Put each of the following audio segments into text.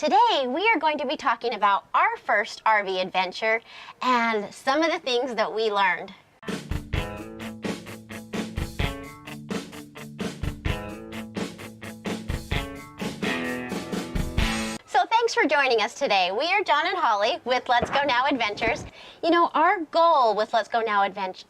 Today we are going to be talking about our first RV adventure and some of the things that we learned. So thanks for joining us today. We are John and Holly with Let's Go Now Adventures. You know, our goal with Let's Go Now Adventures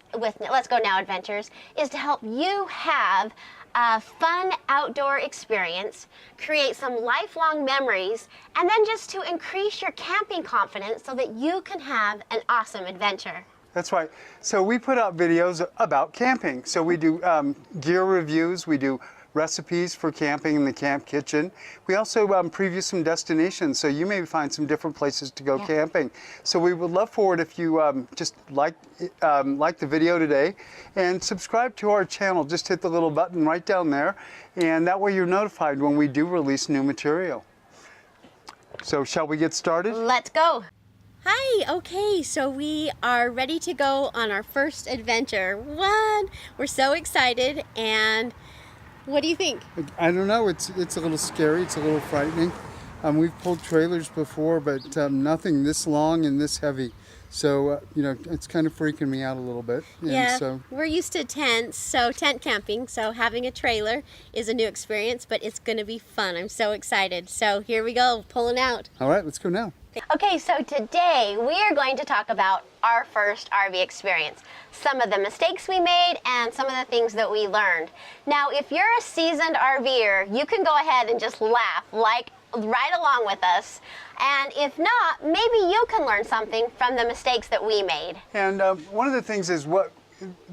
is to help you have a fun outdoor experience, create some lifelong memories, and then just to increase your camping confidence so that you can have an awesome adventure. That's right. So we put out videos about camping. So we do gear reviews, we do recipes for camping in the camp kitchen. We also preview some destinations, so you may find some different places to go camping. So we would love for it if you just like the video today and subscribe to our channel. Just hit the little button right down there, and that way you're notified when we do release new material. So shall we get started? Let's go. Hi, okay, so we are ready to go on our first adventure. We're so excited, and what do you think? I don't know. It's a little scary. It's a little frightening. We've pulled trailers before, but nothing this long and this heavy. So, you know, it's kind of freaking me out a little bit. Yeah, so we're used to tents, so tent camping. So having a trailer is a new experience, but it's going to be fun. I'm so excited. So here we go, pulling out. All right, let's go now. Okay, so today we are going to talk about our first RV experience, some of the mistakes we made and some of the things that we learned. Now, if you're a seasoned RVer, you can go ahead and just laugh right along with us. And if not, maybe you can learn something from the mistakes that we made. And one of the things is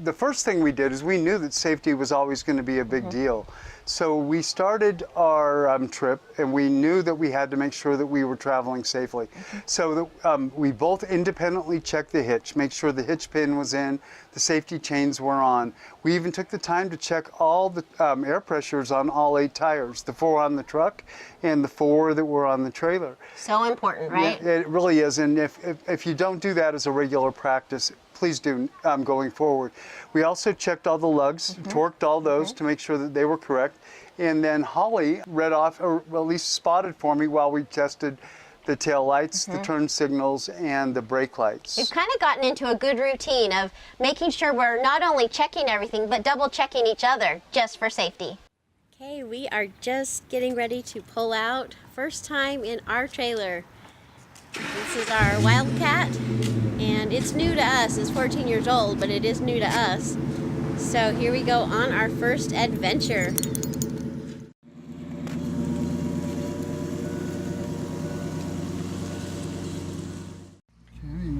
the first thing we did is we knew that safety was always going to be a big deal. So we started our trip, and we knew that we had to make sure that we were traveling safely. So that, we both independently checked the hitch, make sure the hitch pin was in, the safety chains were on. We even took the time to check all the air pressures on all 8 tires, the 4 on the truck and the 4 that were on the trailer. So important, right? Yeah, it really is, and if you don't do that as a regular practice, please do going forward. We also checked all the lugs, torqued all those to make sure that they were correct. And then Holly read off, or at least spotted for me while we tested the tail lights, the turn signals, and the brake lights. We've kind of gotten into a good routine of making sure we're not only checking everything, but double checking each other just for safety. Okay, we are just getting ready to pull out. First time in our trailer. This is our Wildcat, and it's new to us. It's 14 years old, but it is new to us. So here we go on our first adventure.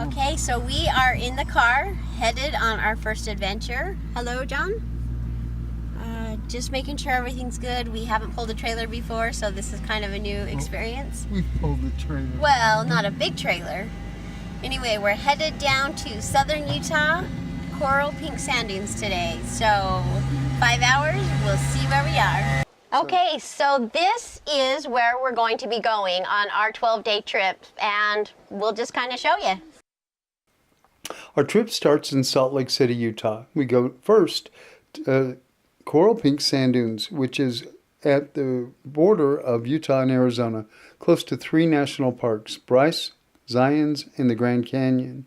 Okay, so we are in the car, headed on our first adventure. Hello, John. Just making sure everything's good. We haven't pulled a trailer before, so this is kind of a new experience. We pulled the trailer. Well, not a big trailer. Anyway, we're headed down to southern Utah, coral pink sand dunes today. So 5 hours, we'll see where we are. Okay, so this is where we're going to be going on our 12-day trip, and we'll just kind of show you. Our trip starts in Salt Lake City, Utah. We go first to Coral Pink Sand Dunes, which is at the border of Utah and Arizona, close to 3 national parks, Bryce, Zions, and the Grand Canyon.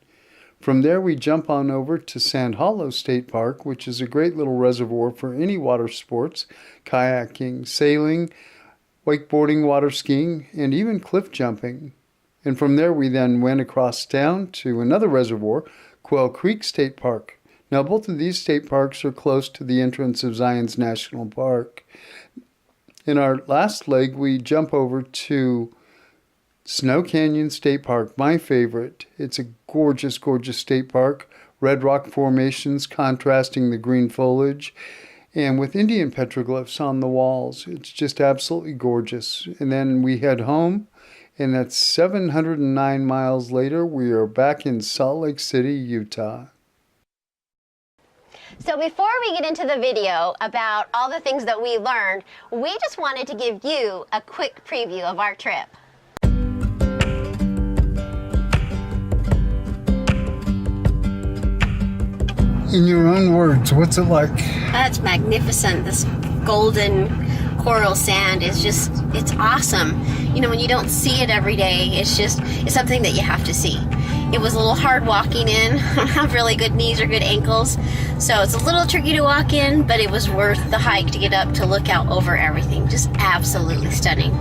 From there, we jump on over to Sand Hollow State Park, which is a great little reservoir for any water sports, kayaking, sailing, wakeboarding, water skiing, and even cliff jumping. And from there, we then went across town to another reservoir, Quail Creek State Park. Now, both of these state parks are close to the entrance of Zions National Park. In our last leg, we jump over to Snow Canyon State Park, my favorite. It's a gorgeous, gorgeous state park. Red rock formations contrasting the green foliage, and with Indian petroglyphs on the walls. It's just absolutely gorgeous. And then we head home, and that's 709 miles later. We are back in Salt Lake City, Utah. So before we get into the video about all the things that we learned, we just wanted to give you a quick preview of our trip. In your own words, what's it like? That's magnificent. This golden coral sand is just, it's awesome. you know, when you don't see it every day, it's something that you have to see. It was a little hard walking in. I don't have really good knees or good ankles, so it's a little tricky to walk in, but it was worth the hike to get up to look out over everything. Just absolutely stunning.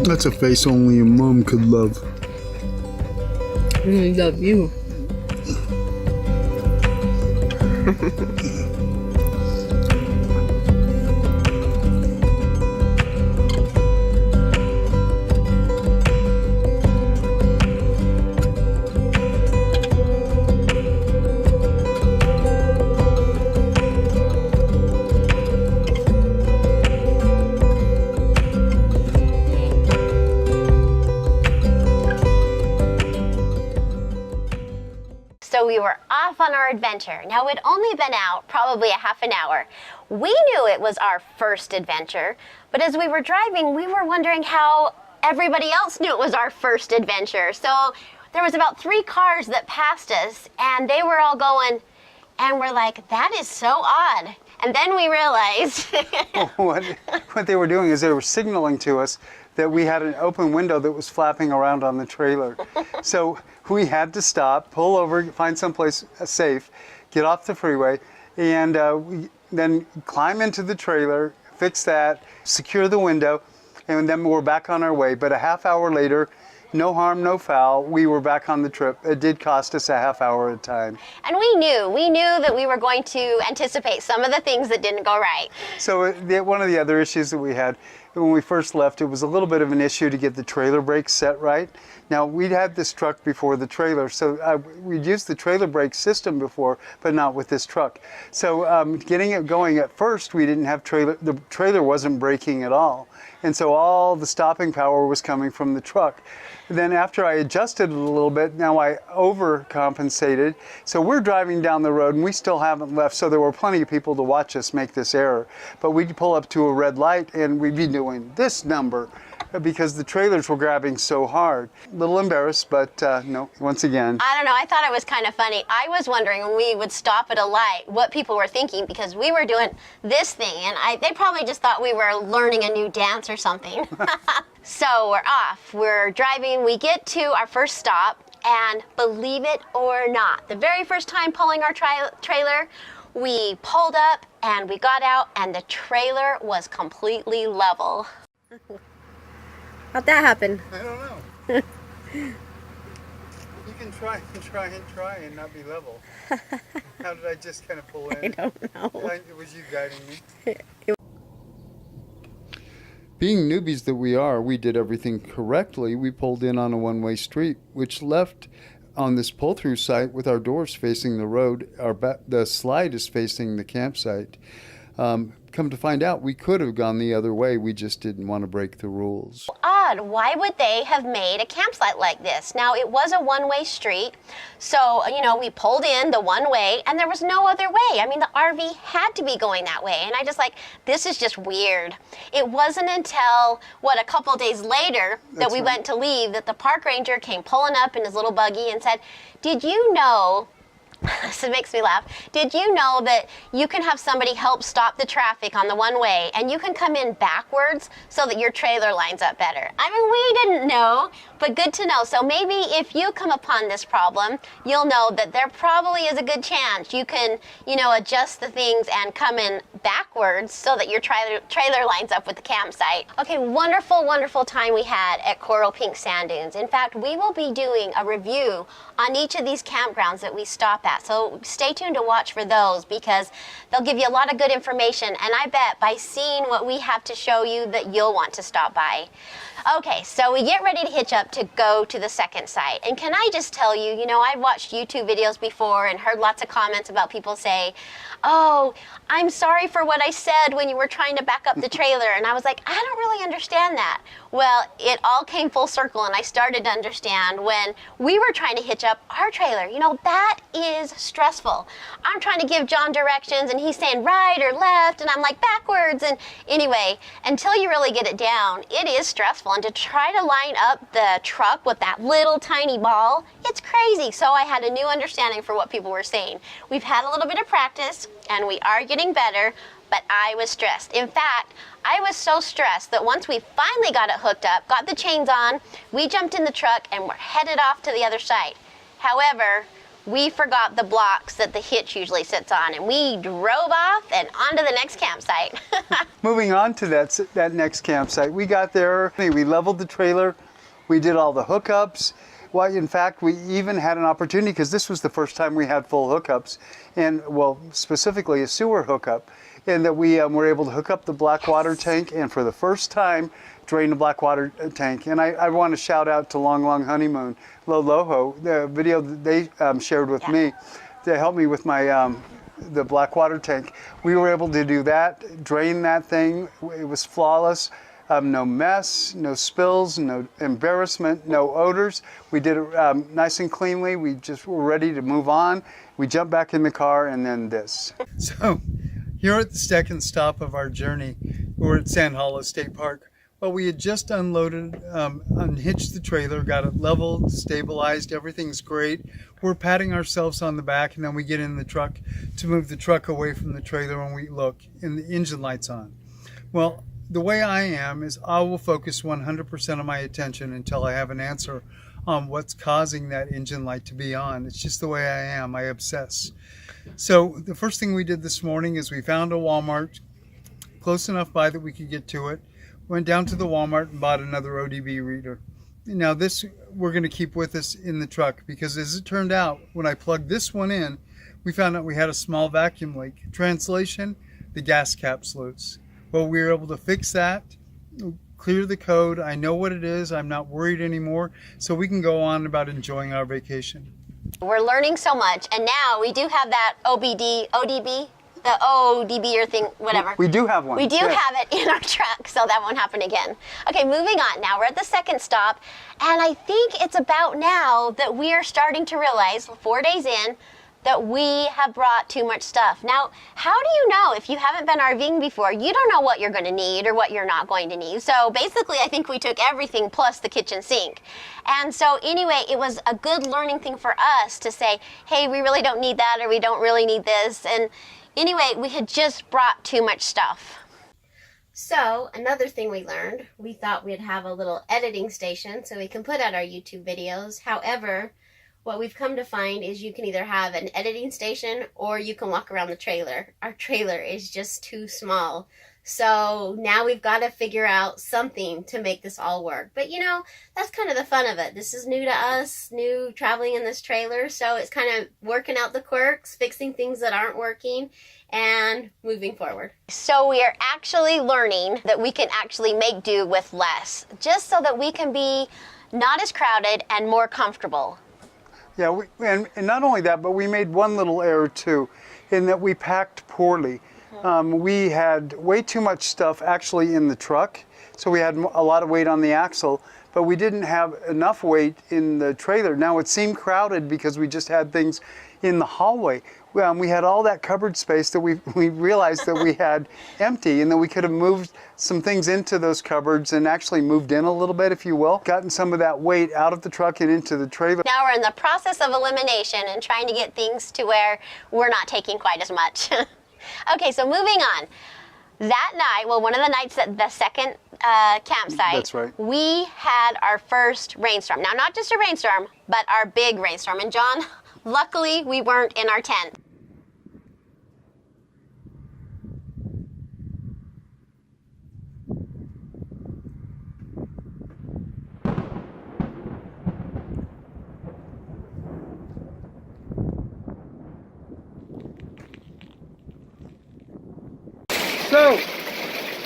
That's a face only a mom could love. I love you. So we were off on our adventure. Now we'd only been out probably a half an hour. We knew it was our first adventure, but as we were driving, we were wondering how everybody else knew it was our first adventure. So there was about 3 cars that passed us, and they were all going, and we're like, that is so odd. And then we realized what they were doing is they were signaling to us that we had an open window that was flapping around on the trailer. So we had to stop, pull over, find someplace safe, get off the freeway, and we then climb into the trailer, fix that, secure the window, and then we're back on our way. But a half hour later, no harm, no foul, we were back on the trip. It did cost us a half hour at a time. And we knew that we were going to anticipate some of the things that didn't go right. So one of the other issues that we had when we first left, it was a little bit of an issue to get the trailer brakes set right. Now, we'd had this truck before the trailer, so we'd used the trailer brake system before, but not with this truck. So getting it going at first, we didn't have the trailer wasn't braking at all. And so all the stopping power was coming from the truck. Then after I adjusted it a little bit, now I overcompensated. So we're driving down the road and we still haven't left, so there were plenty of people to watch us make this error. But we'd pull up to a red light and we'd be doing this number because the trailers were grabbing so hard. A little embarrassed, but no, once again. I don't know, I thought it was kind of funny. I was wondering when we would stop at a light what people were thinking, because we were doing this thing and they probably just thought we were learning a new dance or something. So we're off, we're driving, we get to our first stop, and believe it or not, the very first time pulling our trailer, we pulled up and we got out and the trailer was completely level. How'd that happen? I don't know. You can try and not be level. How did I just kind of pull in? I don't know. It was you guiding me. Being newbies that we are, we did everything correctly. We pulled in on a one-way street, which left on this pull-through site with our doors facing the road. The slide is facing the campsite. Come to find out, we could have gone the other way. We just didn't want to break the rules. Odd. Why would they have made a campsite like this? Now, it was a one-way street, so, you know, we pulled in the one way, and there was no other way. I mean, the RV had to be going that way, and I just this is just weird. It wasn't until, a couple days later that we went to leave that the park ranger came pulling up in his little buggy and said, did you know This makes me laugh. Did you know that you can have somebody help stop the traffic on the one way and you can come in backwards so that your trailer lines up better? I mean, we didn't know, but good to know. So maybe if you come upon this problem, you'll know that there probably is a good chance you can, adjust the things and come in backwards so that your trailer lines up with the campsite. Okay, wonderful, wonderful time we had at Coral Pink Sand Dunes. In fact, we will be doing a review on each of these campgrounds that we stop at. So stay tuned to watch for those because they'll give you a lot of good information. And I bet by seeing what we have to show you that you'll want to stop by. Okay, so we get ready to hitch up to go to the second site. And can I just tell you, I've watched YouTube videos before and heard lots of comments about people say, oh, I'm sorry for what I said when you were trying to back up the trailer. And I was like, I don't really understand that. Well, it all came full circle and I started to understand when we were trying to hitch up our trailer. That is stressful. I'm trying to give John directions and he's saying right or left and I'm like backwards. And anyway, until you really get it down, it is stressful. And to try to line up the truck with that little tiny ball, it's crazy. So I had a new understanding for what people were saying. We've had a little bit of practice and we are getting better, but I was stressed. In fact, I was so stressed that once we finally got it hooked up, got the chains on, we jumped in the truck and we're headed off to the other side. However, we forgot the blocks that the hitch usually sits on and we drove off and on to the next campsite. Moving on to that next campsite, we got there, we leveled the trailer, we did all the hookups. Well, in fact, we even had an opportunity, because this was the first time we had full hookups, and well, specifically a sewer hookup, and that we were able to hook up the black water tank, and for the first time, drain the black water tank. And I want to shout out to Long Long Honeymoon, Loho, the video that they shared with me to help me with my the black water tank. We were able to do that, drain that thing. It was flawless. No mess, no spills, no embarrassment, no odors. We did it nice and cleanly. We just were ready to move on. We jumped back in the car and then this. So here at the second stop of our journey, we're at Sand Hollow State Park. Well, we had just unloaded, unhitched the trailer, got it leveled, stabilized, everything's great. We're patting ourselves on the back and then we get in the truck to move the truck away from the trailer and we look and the engine light's on. Well, the way I am is I will focus 100% of my attention until I have an answer on what's causing that engine light to be on. It's just the way I am. I obsess. So the first thing we did this morning is we found a Walmart close enough by that we could get to it. Went down to the Walmart and bought another ODB reader. Now this we're going to keep with us in the truck because as it turned out, when I plugged this one in, we found out we had a small vacuum leak. Translation, the gas cap's loose. Well, we were able to fix that, clear the code. I know what it is. I'm not worried anymore. So we can go on about enjoying our vacation. We're learning so much. And now we do have that ODB, the ODB or thing, whatever. We do have one. We do have it in our truck, so that won't happen again. Okay, moving on. Now we're at the second stop. And I think it's about now that we are starting to realize, 4 days in, that we have brought too much stuff. Now, how do you know if you haven't been RVing before? You don't know what you're going to need or what you're not going to need. So basically, I think we took everything plus the kitchen sink. And so anyway, it was a good learning thing for us to say, hey, we really don't need that or we don't really need this. And anyway, we had just brought too much stuff. So another thing we learned, we thought we'd have a little editing station so we can put out our YouTube videos. However, what we've come to find is you can either have an editing station or you can walk around the trailer. Our trailer is just too small. So now we've got to figure out something to make this all work. But that's kind of the fun of it. This is new to us, new traveling in this trailer. So it's kind of working out the quirks, fixing things that aren't working, and moving forward. So we are actually learning that we can actually make do with less, just so that we can be not as crowded and more comfortable. Yeah, and not only that, but we made one little error too, in that we packed poorly. We had way too much stuff actually in the truck, so we had a lot of weight on the axle, but we didn't have enough weight in the trailer. Now it seemed crowded because we just had things in the hallway. we had all that cupboard space that we realized that we had empty, and that we could have moved some things into those cupboards and actually moved in a little bit, if you will, gotten some of that weight out of the truck and into the trailer. Now we're in the process of elimination and trying to get things to where we're not taking quite as much. Okay, so moving on. That night, well, one of the nights at the second campsite, That's right, we had our first rainstorm. Now, not just a rainstorm, but our big rainstorm. And John, luckily, we weren't in our tent. So,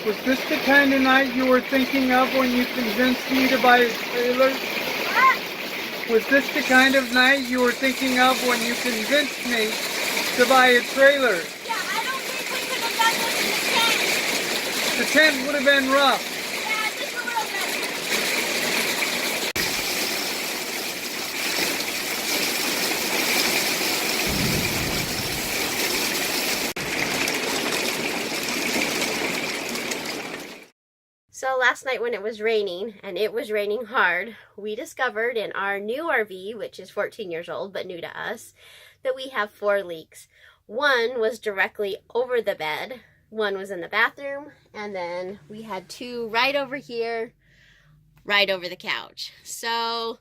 was this the kind of night you were thinking of when you convinced me to buy a trailer? Was this the kind of night you were thinking of when you convinced me to buy a trailer? Yeah, I don't think we could have done this in the tent. The tent would have been rough. Yeah, just a little bit. So last night when it was raining, and it was raining hard, we discovered in our new RV, which is 14 years old but new to us, that we have 4 leaks. One was directly over the bed, one was in the bathroom, and then we had 2 right over here, right over the couch. So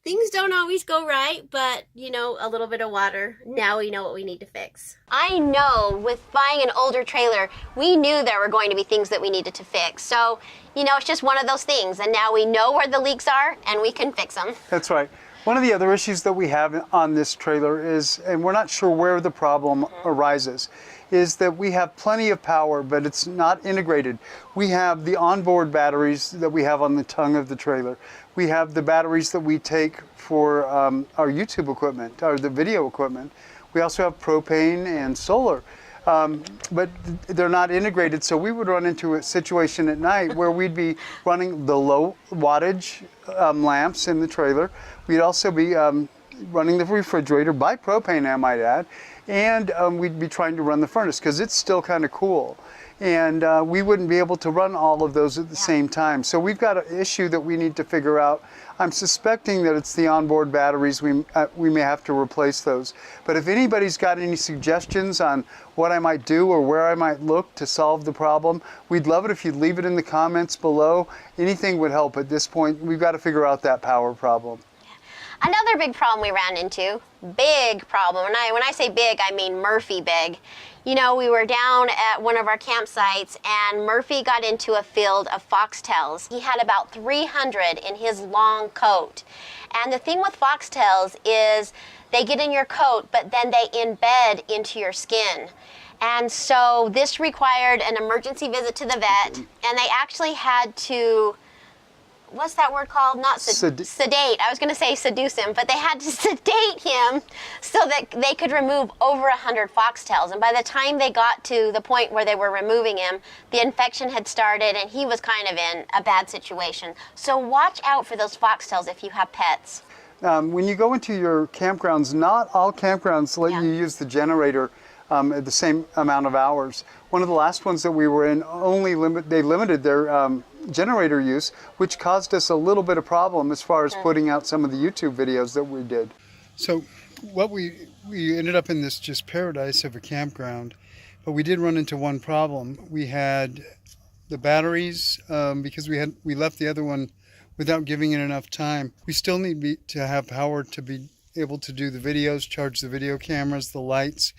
things don't always go right, but, you know, a little bit of water, now we know what we need to fix. I know with buying an older trailer, we knew there were going to be things that we needed to fix. So, you know, it's just one of those things, and now we know where the leaks are, and we can fix them. That's right. One of the other issues that we have on this trailer is, and we're not sure where the problem arises, is that we have plenty of power, but it's not integrated. We have the onboard batteries that we have on the tongue of the trailer. We have the batteries that we take for our YouTube equipment, or the video equipment. We also have propane and solar, but they're not integrated, so we would run into a situation at night where we'd be running the low wattage lamps in the trailer. We'd also be running the refrigerator by propane, I might add, and we'd be trying to run the furnace because it's still kind of cool. And we wouldn't be able to run all of those at the same time. So we've got an issue that we need to figure out. I'm suspecting that it's the onboard batteries. We may have to replace those. But if anybody's got any suggestions on what I might do or where I might look to solve the problem, we'd love it if you'd leave it in the comments below. Anything would help at this point. We've got to figure out that power problem. Another big problem we ran into, big problem, and when I say big, I mean Murphy big. You know, we were down at one of our campsites and Murphy got into a field of foxtails. He had about 300 in his long coat. And the thing with foxtails is they get in your coat, but then they embed into your skin. And so this required an emergency visit to the vet, and they actually had to, what's that word called? Not sedate. I was going to say seduce him, but they had to sedate him so that they could remove over 100 foxtails. And by the time they got to the point where they were removing him, the infection had started and he was kind of in a bad situation. So watch out for those foxtails if you have pets. When you go into your campgrounds, not all campgrounds let you use the generator at the same amount of hours. One of the last ones that we were in, they limited their generator use, which caused us a little bit of problem as far as putting out some of the YouTube videos that we did. So what we ended up in this just paradise of a campground, but we did run into one problem. We had the batteries, because we left the other one without giving it enough time. We still need to have power to be able to do the videos, charge the video cameras, the lights,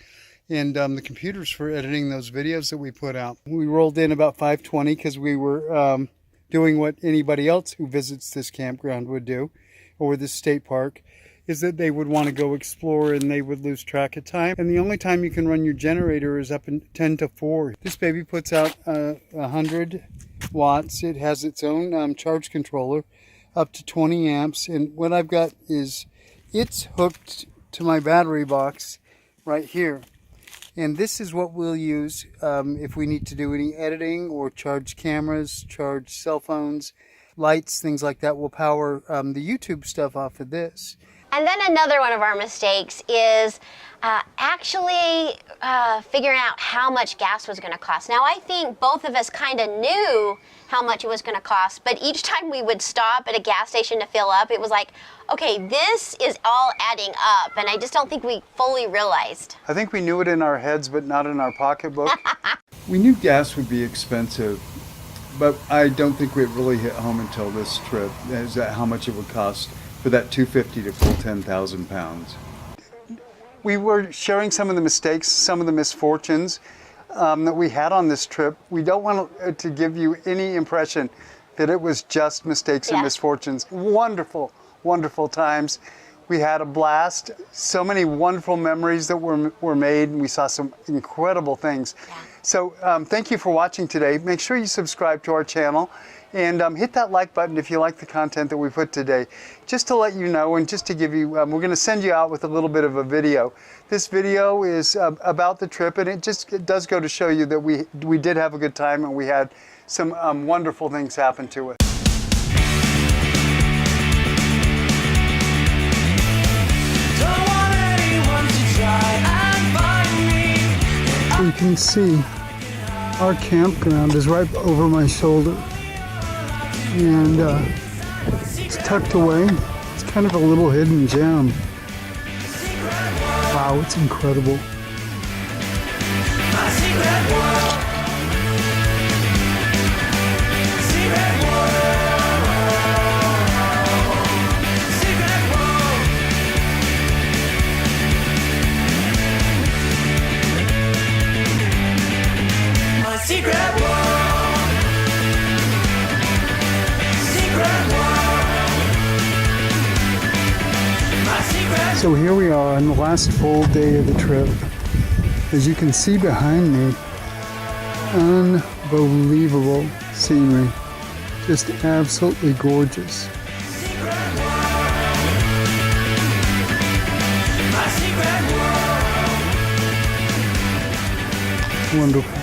and the computers for editing those videos that we put out. We rolled in about 5:20 because we were doing what anybody else who visits this campground would do, or this state park, is that they would want to go explore and they would lose track of time. And the only time you can run your generator is up in 10 to 4. This baby puts out 100 watts. It has its own charge controller up to 20 amps. And what I've got is it's hooked to my battery box right here. And this is what we'll use if we need to do any editing or charge cameras, charge cell phones, lights, things like that. We'll power the YouTube stuff off of this. And then another one of our mistakes is actually figuring out how much gas was going to cost. Now, I think both of us kind of knew how much it was going to cost, but each time we would stop at a gas station to fill up, it was like, okay, this is all adding up, and I just don't think we fully realized. I think we knew it in our heads, but not in our pocketbook. We knew gas would be expensive, but I don't think it really hit home until this trip, is that how much it would cost for that 250 to full 10,000 pounds. We were sharing some of the mistakes, some of the misfortunes that we had on this trip. We don't want to give you any impression that it was just mistakes and misfortunes. Wonderful, wonderful times. We had a blast. So many wonderful memories that were made, and we saw some incredible things. Yeah. So thank you for watching today. Make sure you subscribe to our channel and hit that like button if you like the content that we put today. Just to let you know, and just to give you, we're going to send you out with a little bit of a video. This video is about the trip, and it does go to show you that we did have a good time, and we had some wonderful things happen to us. You can see our campground is right over my shoulder, and it's tucked away. It's kind of a little hidden gem. Wow, it's incredible. My secret world. Secret world, secret world, my secret. So here we are on the last full day of the trip. As you can see behind me, unbelievable scenery, just absolutely gorgeous. Secret world, my secret world. Wonderful.